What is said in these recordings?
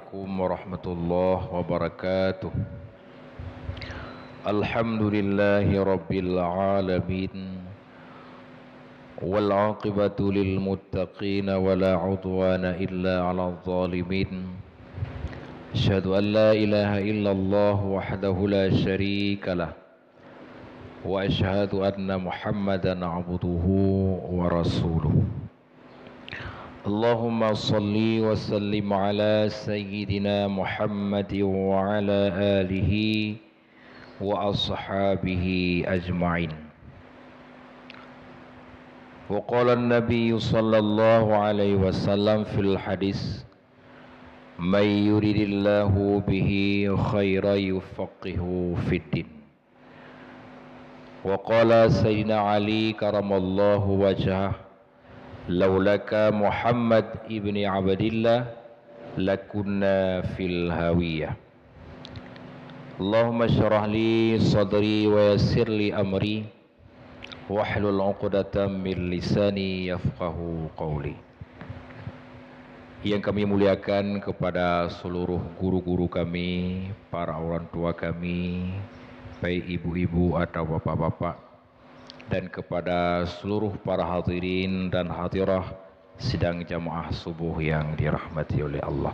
Assalamualaikum warahmatullahi wabarakatuh. Alhamdulillahi rabbil alamin. Wal aqibatu lil muttaqin wa la udwana illa 'alal zalimin. Asyhadu an la ilaha illallah wahdahu la syarika lah. Wa asyhadu anna Muhammadan 'abduhu wa rasuluh. Allahumma salli wa sallim ala sayyidina Muhammad wa ala alihi wa ashabihi ajma'in. Wa qala an-nabiy sallallahu alaihi wasallam fil hadis, may yuridillahu bihi khairan yufaqihu fid din. Wa qala sayyidina Ali karamallahu wajhah, laulaka Muhammad ibni Abdillah lakunna fil hawiyah. Allahumma syrah li sadri wa yassir li amri wahlul 'uqdatam min lisani yafqahu qawli. Yang kami muliakan kepada seluruh guru-guru kami, para orang tua kami, baik ibu-ibu atau bapak-bapak, dan kepada seluruh para hadirin dan hadirah sidang jamaah subuh yang dirahmati oleh Allah.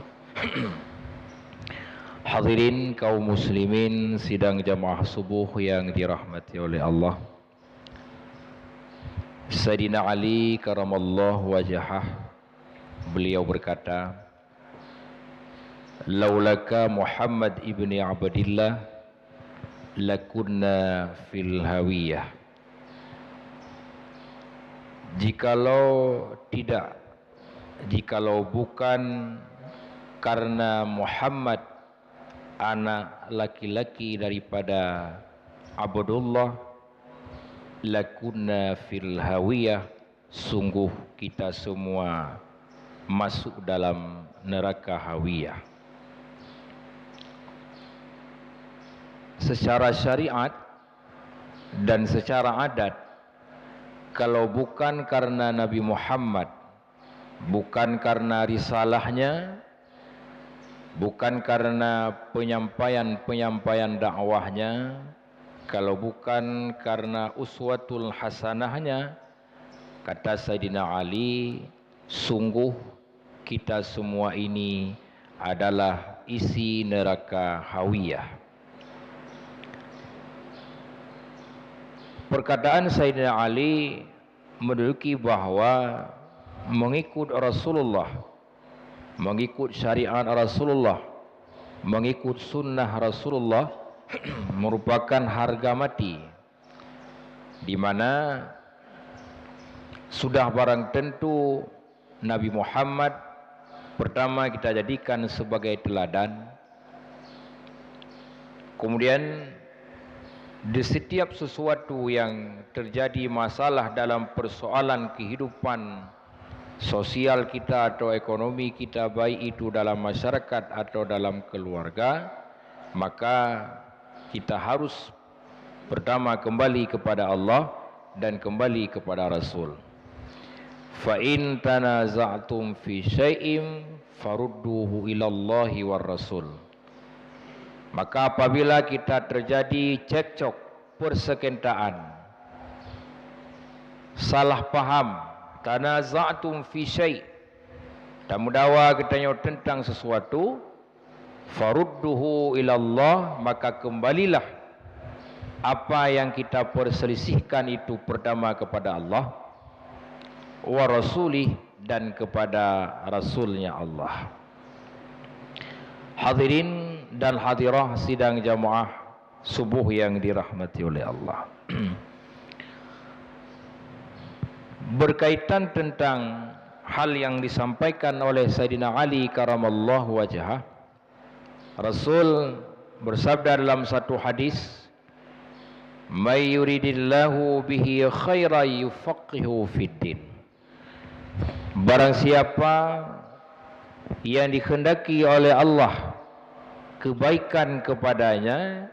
Hadirin kaum muslimin sidang jamaah subuh yang dirahmati oleh Allah. Sayyidina Ali karamallahu wajhah, beliau berkata, laulaka Muhammad ibni Abdillah lakunna fil hawiyah. Jikalau bukan karena Muhammad anak laki-laki daripada Abdullah, lakunna fil hawiyah, sungguh kita semua masuk dalam neraka hawiyah. Secara syariat dan secara adat, kalau bukan karena Nabi Muhammad, bukan karena risalahnya, bukan karena penyampaian dakwahnya, kalau bukan karena uswatul hasanahnya, kata Sayyidina Ali, sungguh kita semua ini adalah isi neraka hawiyah. Perkataan Sayyidina Ali menunjuki bahawa mengikut Rasulullah, mengikut syariat Rasulullah, mengikut sunnah Rasulullah merupakan harga mati, di mana sudah barang tentu Nabi Muhammad pertama kita jadikan sebagai teladan. Kemudian di setiap sesuatu yang terjadi masalah dalam persoalan kehidupan sosial kita atau ekonomi kita, baik itu dalam masyarakat atau dalam keluarga, maka kita harus pertama kembali kepada Allah dan kembali kepada Rasul. Fa in tanaza'tum fi syai'in farudduhu ilallahi war rasul. Maka apabila kita terjadi cekcok, persekongkolan, salah faham, tanaza'tum fi syai', tamudawa katanya tentang sesuatu, farudduhu ilallah, maka kembalilah apa yang kita perselisihkan itu pertama kepada Allah, wa rasulih, dan kepada Rasulnya Allah. Hadirin dan hadirah sidang jamaah subuh yang dirahmati oleh Allah. Berkaitan tentang hal yang disampaikan oleh Sayyidina Ali karamallahu wajhah, Rasul bersabda dalam satu hadis, may yuridillahu bihi khairan yufaqihu fid din. Barang siapa yang dikehendaki oleh Allah kebaikan kepadanya,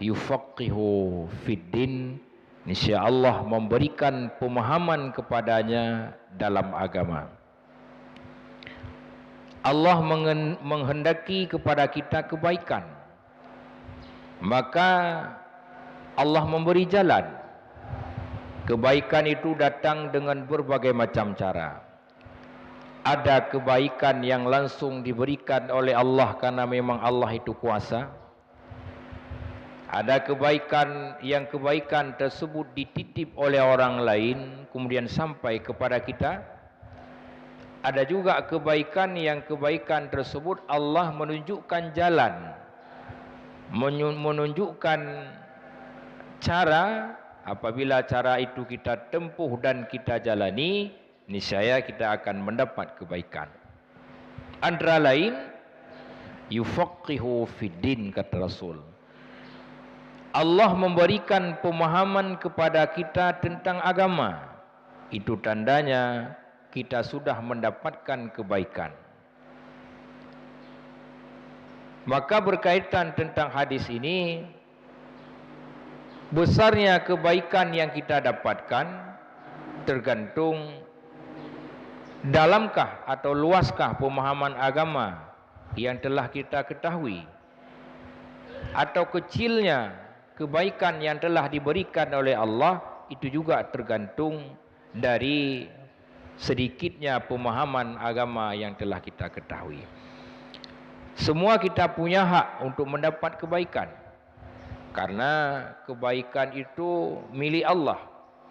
yufaqihu fid din, insya-Allah memberikan pemahaman kepadanya dalam agama. Allah menghendaki kepada kita kebaikan, maka Allah memberi jalan. Kebaikan itu datang dengan berbagai macam cara. Ada kebaikan yang langsung diberikan oleh Allah karena memang Allah itu kuasa. Ada kebaikan yang kebaikan tersebut dititip oleh orang lain kemudian sampai kepada kita. Ada juga kebaikan yang kebaikan tersebut Allah menunjukkan jalan, menunjukkan cara. Apabila cara itu kita tempuh dan kita jalani, niscaya kita akan mendapat kebaikan. Antara lain, yufaqihu fiddin, kata Rasul. Allah memberikan pemahaman kepada kita tentang agama. Itu tandanya kita sudah mendapatkan kebaikan. Maka berkaitan tentang hadis ini, besarnya kebaikan yang kita dapatkan tergantung dalamkah atau luaskah pemahaman agama yang telah kita ketahui, atau kecilnya kebaikan yang telah diberikan oleh Allah. Itu juga tergantung dari sedikitnya pemahaman agama yang telah kita ketahui. Semua kita punya hak untuk mendapat kebaikan, karena kebaikan itu milik Allah.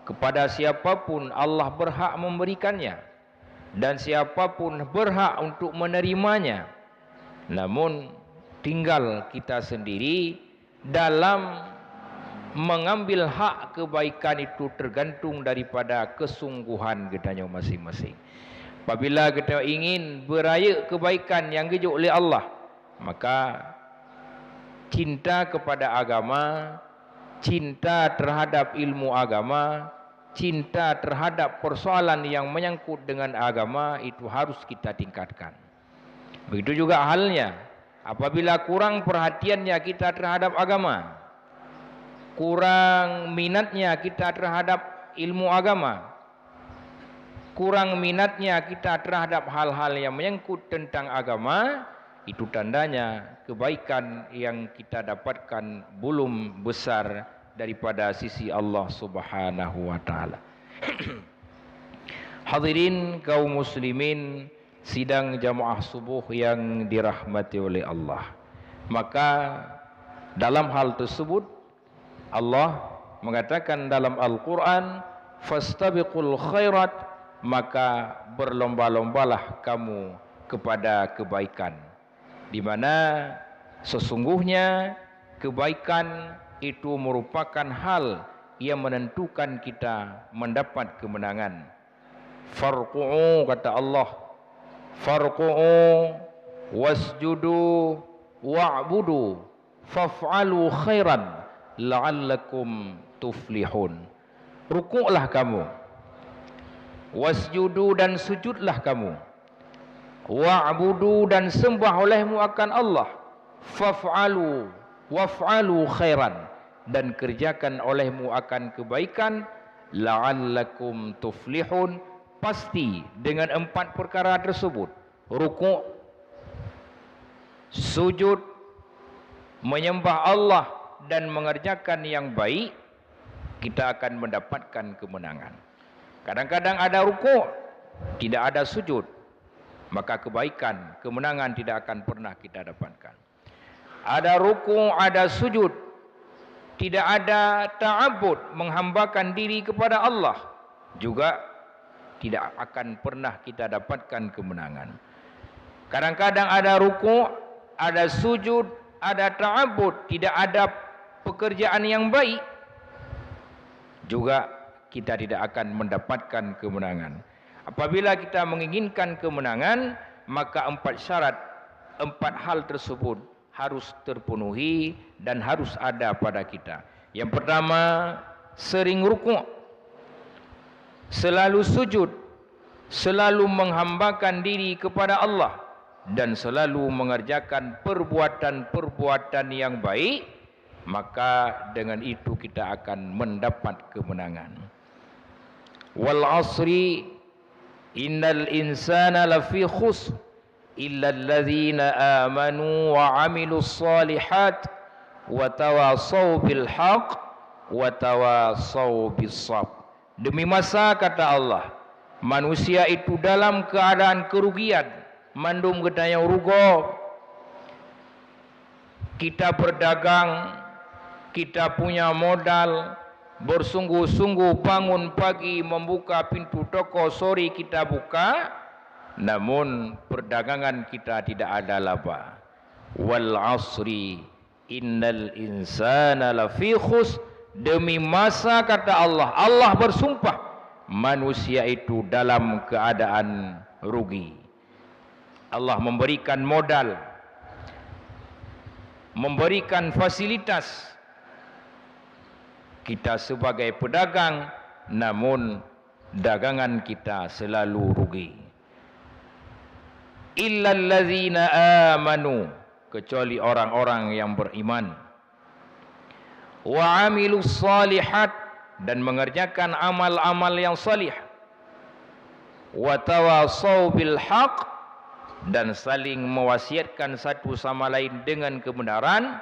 Kepada siapapun Allah berhak memberikannya, dan siapapun berhak untuk menerimanya. Namun tinggal kita sendiri dalam mengambil hak kebaikan itu, tergantung daripada kesungguhan kita masing-masing. Apabila kita ingin beraya kebaikan yang dijuk oleh Allah, maka cinta kepada agama, cinta terhadap ilmu agama, cinta terhadap persoalan yang menyangkut dengan agama itu harus kita tingkatkan. Begitu juga halnya apabila kurang perhatiannya kita terhadap agama, kurang minatnya kita terhadap ilmu agama, kurang minatnya kita terhadap hal-hal yang menyangkut tentang agama, itu tandanya kebaikan yang kita dapatkan belum besar daripada sisi Allah Subhanahu wa taala. Hadirin kaum muslimin sidang jamaah subuh yang dirahmati oleh Allah. Maka dalam hal tersebut Allah mengatakan dalam Al-Quran, fastabiqul khairat, maka berlomba-lombalah kamu kepada kebaikan, di mana sesungguhnya kebaikan itu merupakan hal yang menentukan kita mendapat kemenangan. Farqu'u, kata Allah, farqu'u wasjudu wa'budu faf'alu khairan la'allakum tuflihun. Rukuklah kamu, wasjudu dan sujudlah kamu, wa'budu dan sembah olehmu akan Allah, faf'alu waf'alu khairan, dan kerjakan olehmu akan kebaikan, la'allakum tuflihun, pasti dengan 4 perkara tersebut, rukuk, sujud, menyembah Allah dan mengerjakan yang baik, kita akan mendapatkan kemenangan. Kadang-kadang ada rukuk, tidak ada sujud, maka kebaikan, kemenangan tidak akan pernah kita dapatkan. Ada rukuk, ada sujud, tidak ada ta'abbud, menghambakan diri kepada Allah, juga tidak akan pernah kita dapatkan kemenangan. Kadang-kadang ada rukuk, ada sujud, ada ta'abbud, tidak ada pekerjaan yang baik, juga kita tidak akan mendapatkan kemenangan. Apabila kita menginginkan kemenangan, maka 4 syarat, 4 hal tersebut harus terpenuhi dan harus ada pada kita. Yang pertama, sering rukuk, selalu sujud, selalu menghambakan diri kepada Allah, dan selalu mengerjakan perbuatan-perbuatan yang baik, maka dengan itu kita akan mendapat kemenangan. Wal asri innal insana lafi khusr illal ladzina amanu wa 'amilus shalihat wa tawasaw bil haqq wa tawasaw bis sabr. Demi masa, kata Allah, manusia itu dalam keadaan kerugian, mandum gedaya rugo. Kita berdagang, kita punya modal, bersungguh-sungguh bangun pagi membuka pintu toko, sore kita buka, namun perdagangan kita tidak ada laba. Wal asri innal insana lafi khus. Demi masa, kata Allah, Allah bersumpah, manusia itu dalam keadaan rugi. Allah memberikan modal, memberikan fasilitas kita sebagai pedagang, namun dagangan kita selalu rugi. Illal ladzina amanu, kecuali orang-orang yang beriman, wa 'amilus shalihat, dan mengerjakan amal-amal yang salih, wa tawasaw bil haqq, dan saling mewasiatkan satu sama lain dengan kebenaran,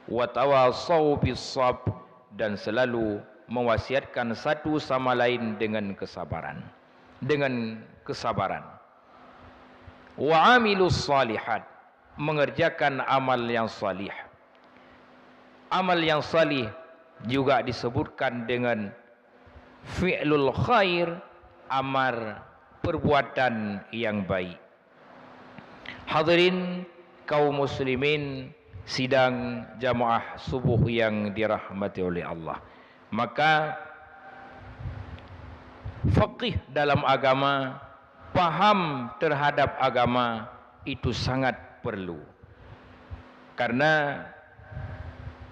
wa tawasaw bis sabr, dan selalu mewasiatkan satu sama lain dengan kesabaran. Wa 'amilus shalihat, mengerjakan amal yang salih. Amal yang salih juga disebutkan dengan fi'lul khair, amar perbuatan yang baik. Hadirin kaum muslimin sidang jamaah subuh yang dirahmati oleh Allah. Maka faqih dalam agama, paham terhadap agama itu sangat perlu. Karena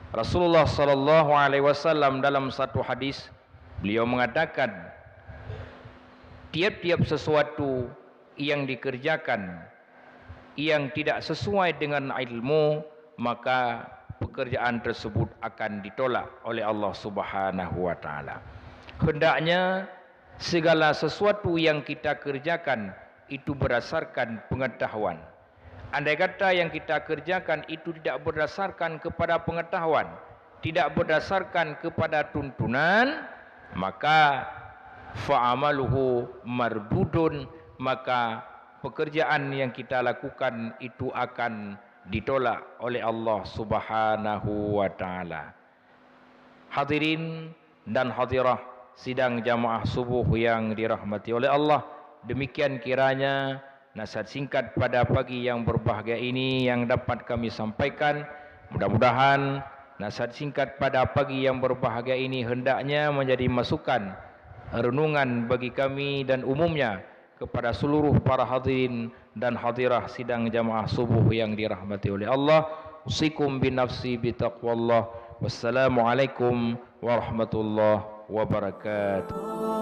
Rasulullah sallallahu alaihi wasallam dalam satu hadis, beliau mengatakan, tiap-tiap sesuatu yang dikerjakan yang tidak sesuai dengan ilmu, maka pekerjaan tersebut akan ditolak oleh Allah Subhanahu wa taala. Hendaknya segala sesuatu yang kita kerjakan itu berdasarkan pengetahuan. Andai kata yang kita kerjakan itu tidak berdasarkan kepada pengetahuan, tidak berdasarkan kepada tuntunan, maka fa'amaluhu mardudun, maka pekerjaan yang kita lakukan itu akan ditolak oleh Allah Subhanahu wa taala. Hadirin dan hadirah sidang jamaah subuh yang dirahmati oleh Allah, demikian kiranya nasihat singkat pada pagi yang berbahagia ini yang dapat kami sampaikan. Mudah-mudahan nasihat singkat pada pagi yang berbahagia ini hendaknya menjadi masukan, renungan bagi kami dan umumnya kepada seluruh para hadirin dan hadirah sidang jamaah subuh yang dirahmati oleh Allah. Usikum binafsi bitaqwallah. Wassalamualaikum warahmatullahi wabarakatuh.